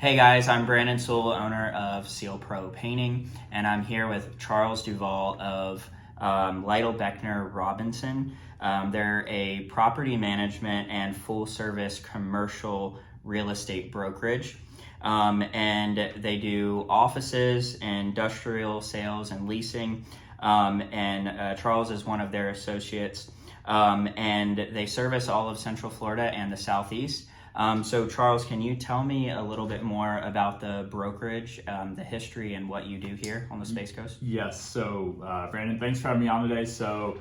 Hey guys, I'm Branden Sewell, owner of Seal Pro Painting, and I'm here with Charles Duvall of Lightle, Beckner, Robison. They're a property management and full service commercial real estate brokerage. And they do offices, industrial sales, and leasing. Charles is one of their associates. And they service all of Central Florida and the Southeast. So Charles, can you tell me a little bit more about the brokerage, the history, and what you do here on the Space Coast? Yes, so Branden, thanks for having me on today. So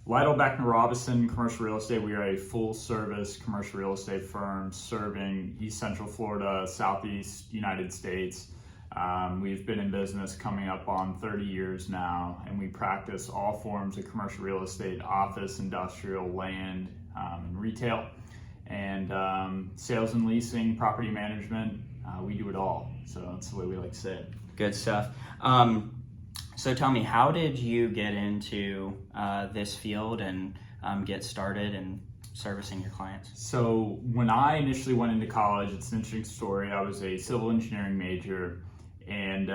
Lightle, Beckner, Robison Commercial Real Estate, we are a full service commercial real estate firm serving East Central Florida, Southeast United States. We've been in business coming up on 30 years now, and we practice all forms of commercial real estate, office, industrial, land, and retail. And sales and leasing, property management, we do it all. So that's the way we like to say it. Good stuff. So tell me, how did you get into this field and get started in servicing your clients? So when I initially went into college, it's an interesting story. I was a civil engineering major and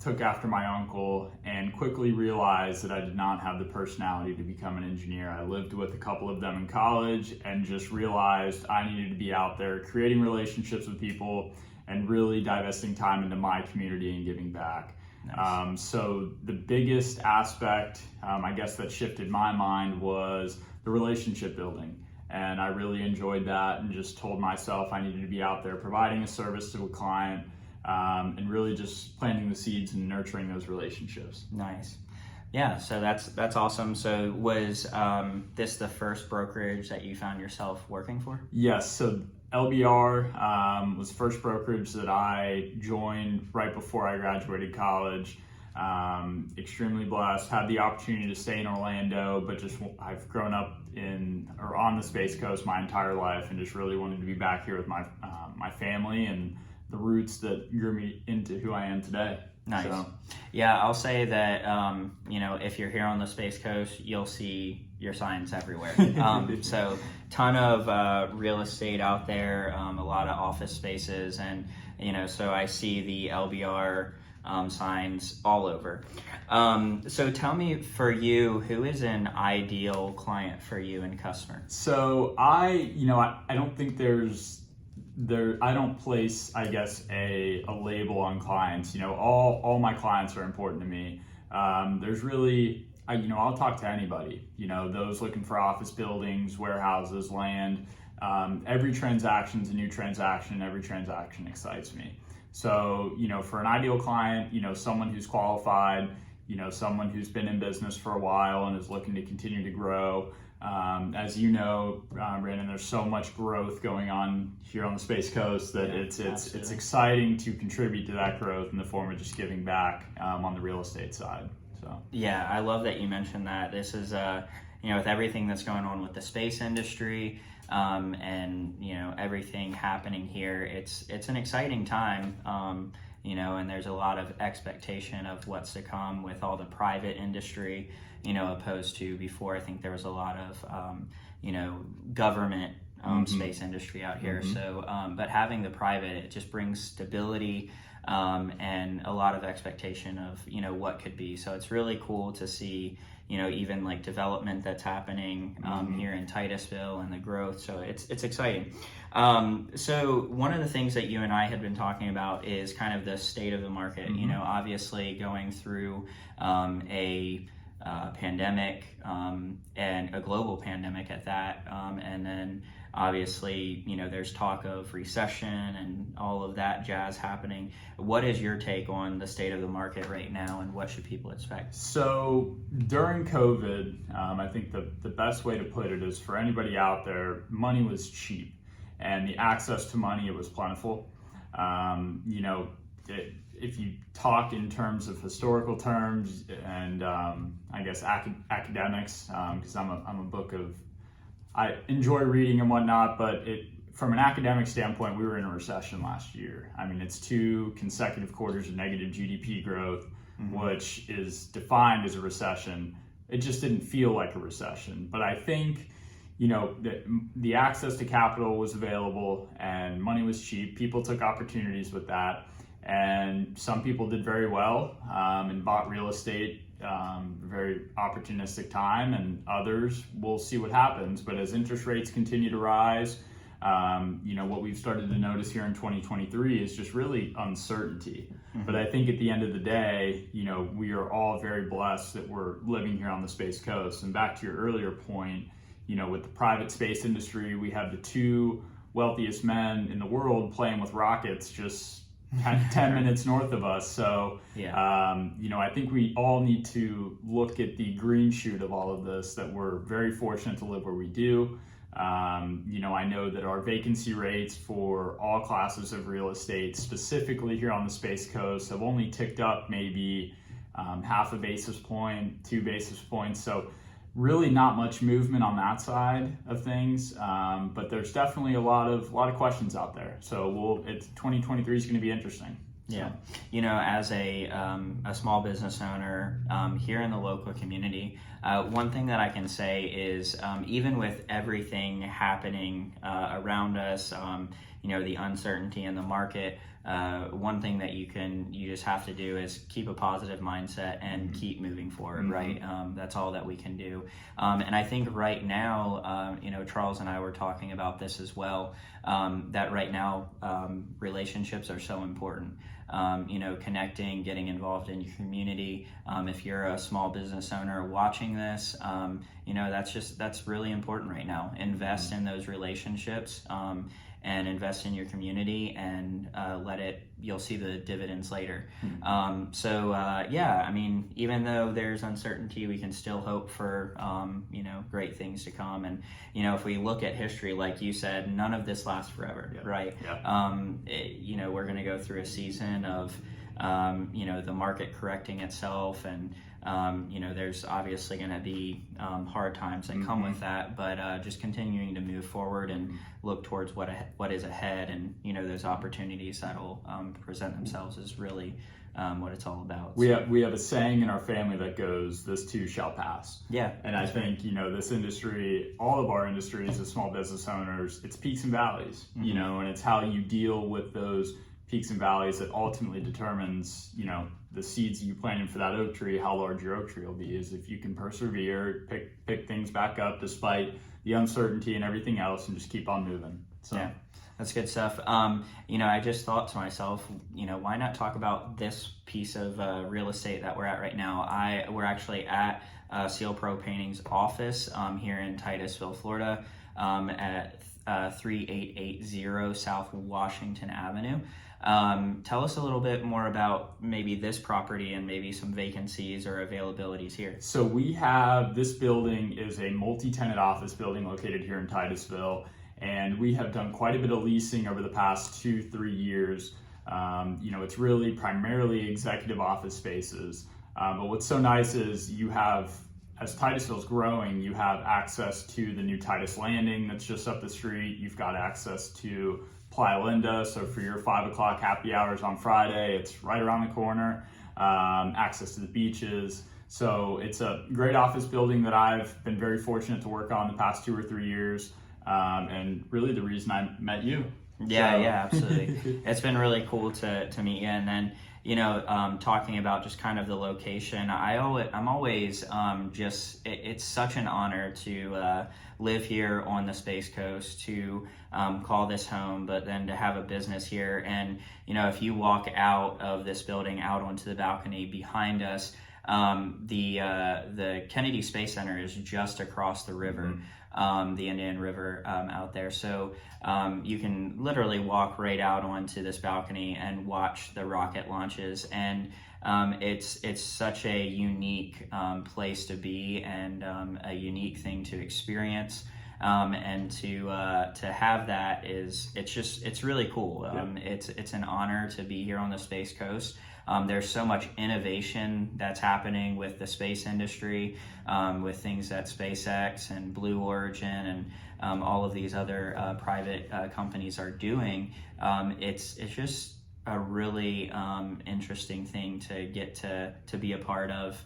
took after my uncle and quickly realized that I did not have the personality to become an engineer. I lived with a couple of them in college and just realized I needed to be out there creating relationships with people and really divesting time into my community and giving back. Nice. So the biggest aspect, I guess, that shifted my mind was the relationship building. And I really enjoyed that and just told myself I needed to be out there providing a service to a client, and really just planting the seeds and nurturing those relationships. Nice. Yeah, so that's awesome. So was this the first brokerage that you found yourself working for? Yes, so LBR was the first brokerage that I joined right before I graduated college. Extremely blessed, had the opportunity to stay in Orlando, but I've grown up on the Space Coast my entire life and just really wanted to be back here with my family and the roots that grew me into who I am today. Nice. So. Yeah, I'll say that, if you're here on the Space Coast, you'll see your signs everywhere. So ton of real estate out there, a lot of office spaces, and, so I see the LBR signs all over. So tell me, for you, who is an ideal client for you and customer? So I don't think I don't place, I guess, a label on clients. All my clients are important to me. There's really, I'll talk to anybody, those looking for office buildings, warehouses, land. Every transaction's a new transaction. Every transaction excites me. So, for an ideal client, someone who's qualified, someone who's been in business for a while and is looking to continue to grow. As you know, Branden, there's so much growth going on here on the Space Coast that it's exciting to contribute to that growth in the form of just giving back on the real estate side. So yeah, I love that you mentioned that. This is with everything that's going on with the space industry, and everything happening here, it's an exciting time. And there's a lot of expectation of what's to come with all the private industry, opposed to before. I think there was a lot of, government space industry out here. Mm-hmm. So, but having the private, it just brings stability and a lot of expectation of, what could be. So it's really cool to see, even like development that's happening here in Titusville and the growth. So it's exciting. So one of the things that you and I had been talking about is kind of the state of the market. Mm-hmm. Obviously going through a pandemic and a global pandemic at that, and then obviously there's talk of recession and all of that jazz happening. What is your take on the state of the market right now, and what should people expect? So during COVID, I think the best way to put it is, for anybody out there, money was cheap, and the access to money, it was plentiful. If you talk in terms of historical terms and I guess academics, because I enjoy reading and whatnot, but from an academic standpoint, we were in a recession last year. I mean, it's 2 consecutive quarters of negative GDP growth, which is defined as a recession. It just didn't feel like a recession. But I think, the access to capital was available and money was cheap. People took opportunities with that, and some people did very well and bought real estate very opportunistic time, and others, we'll see what happens. But as interest rates continue to rise, what we've started to notice here in 2023 is just really uncertainty. Mm-hmm. But I think at the end of the day, we are all very blessed that we're living here on the Space Coast. And back to your earlier point, with the private space industry, we have the two wealthiest men in the world playing with rockets just 10 minutes north of us. So, I think we all need to look at the green shoot of all of this, that we're very fortunate to live where we do. I know that our vacancy rates for all classes of real estate, specifically here on the Space Coast, have only ticked up maybe half a basis point, 2 basis points. So really not much movement on that side of things, but there's definitely a lot of questions out there. So 2023 is going to be interesting. Yeah, as a small business owner here in the local community, one thing that I can say is even with everything happening around us, the uncertainty in the market, one thing that you just have to do is keep a positive mindset and keep moving forward, right? That's all that we can do. And I think right now, Charles and I were talking about this as well, that right now relationships are so important. Connecting, getting involved in your community. If you're a small business owner watching this, that's really important right now. Invest in those relationships and invest in your community, and you'll see the dividends later. Even though there's uncertainty, we can still hope for, great things to come. And, if we look at history, like you said, none of this lasts forever, right? Yeah. We're going to go through a season of, the market correcting itself, and, there's obviously going to be hard times that come with that, but just continuing to move forward and look towards what is ahead, and those opportunities that'll present themselves is really what it's all about. We have a saying in our family that goes, "This too shall pass." Yeah, and I think this industry, all of our industries as small business owners, it's peaks and valleys, and it's how you deal with those peaks and valleys that ultimately determines, the seeds you planted for that oak tree, how large your oak tree will be. Is if you can persevere, pick things back up despite the uncertainty and everything else, and just keep on moving. So. Yeah. That's good stuff. I just thought to myself, why not talk about this piece of real estate that we're at right now? We're actually at Seal Pro Painting's office here in Titusville, Florida, at 3880 South Washington Avenue. Tell us a little bit more about maybe this property and maybe some vacancies or availabilities here. So this building is a multi-tenant office building located here in Titusville, and we have done quite a bit of leasing over the past 2-3 years. It's really primarily executive office spaces. But what's so nice is as Titusville's growing, you have access to the new Titus Landing that's just up the street. You've got access to Playa Linda, so for your 5 o'clock happy hours on Friday, it's right around the corner. Access to the beaches. So it's a great office building that I've been very fortunate to work on the past 2 or 3 years. And really the reason I met you. Yeah, absolutely. It's been really cool to meet you. And then, talking about just kind of the location, I'm always it's such an honor to live here on the Space Coast, to call this home, but then to have a business here. And, if you walk out of this building out onto the balcony behind us, the Kennedy Space Center is just across the river. The Indian River out there. So you can literally walk right out onto this balcony and watch the rocket launches. And it's such a unique place to be, and a unique thing to experience. And to have that it's really cool. It's an honor to be here on the Space Coast. There's so much innovation that's happening with the space industry, with things that SpaceX and Blue Origin and all of these other private companies are doing. It's just a really interesting thing to get to be a part of,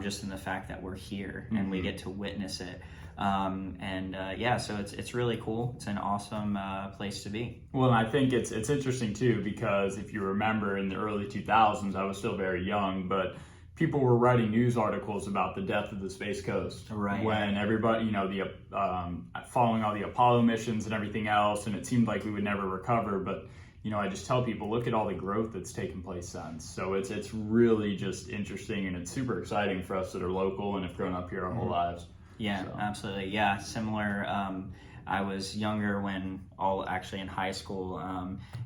just in the fact that we're here and we get to witness it. So it's really cool. It's an awesome place to be. Well, and I think it's interesting too, because if you remember in the early 2000s, I was still very young, but people were writing news articles about the death of the Space Coast. Right. When everybody, following all the Apollo missions and everything else, and it seemed like we would never recover. But, I just tell people, look at all the growth that's taken place since. So it's really just interesting, and it's super exciting for us that are local and have grown up here our whole lives. Yeah, so. Absolutely. Yeah, similar. I was younger when actually in high school,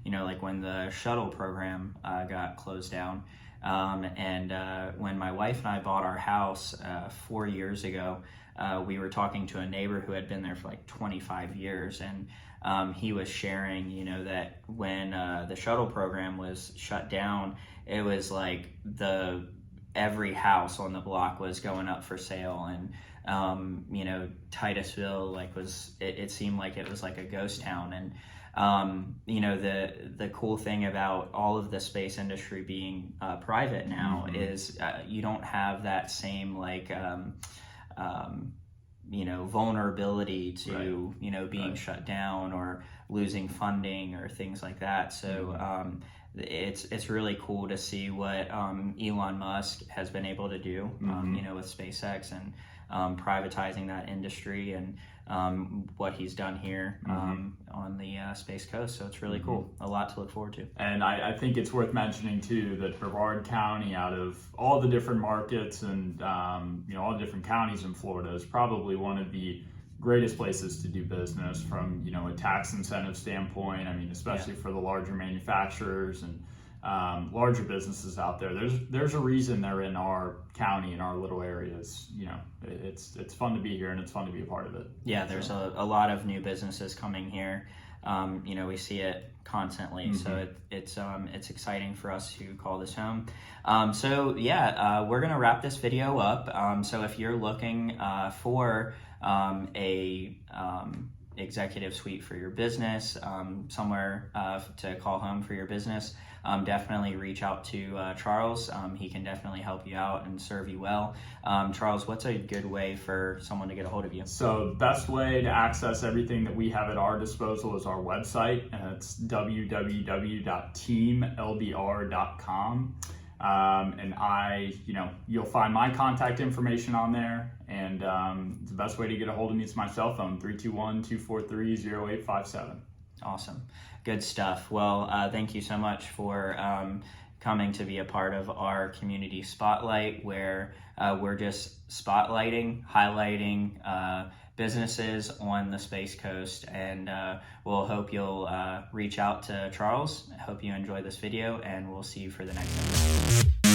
like when the shuttle program got closed down. When my wife and I bought our house 4 years ago, we were talking to a neighbor who had been there for like 25 years, and he was sharing, that when the shuttle program was shut down, it was like every house on the block was going up for sale, and Titusville it seemed like it was like a ghost town. And the cool thing about all of the space industry being private now is you don't have that same vulnerability to being shut down or losing funding or things like that. So it's really cool to see what Elon Musk has been able to do with SpaceX and privatizing that industry, and what he's done here on the Space Coast. So it's really cool. A lot to look forward to. And I think it's worth mentioning too that Brevard County, out of all the different markets and all the different counties in Florida, is probably one of the greatest places to do business from a tax incentive standpoint. I mean, especially for the larger manufacturers and larger businesses out there. There's a reason they're in our county, in our little areas. It's fun to be here, and it's fun to be a part of it. Yeah, there's a lot of new businesses coming here. We see it constantly, so it's exciting for us to call this home. We're gonna wrap this video up. So if you're looking for a executive suite for your business, somewhere to call home for your business, definitely reach out to Charles. He can definitely help you out and serve you well. Charles, what's a good way for someone to get a hold of you? So the best way to access everything that we have at our disposal is our website, and it's www.teamlbr.com. You'll find my contact information on there, and the best way to get a hold of me is my cell phone, 321-243-0857. Awesome. Good stuff. Well, thank you so much for coming to be a part of our community spotlight, where we're just spotlighting, highlighting businesses on the Space Coast, and we'll hope you'll reach out to Charles. I hope you enjoy this video, and we'll see you for the next episode.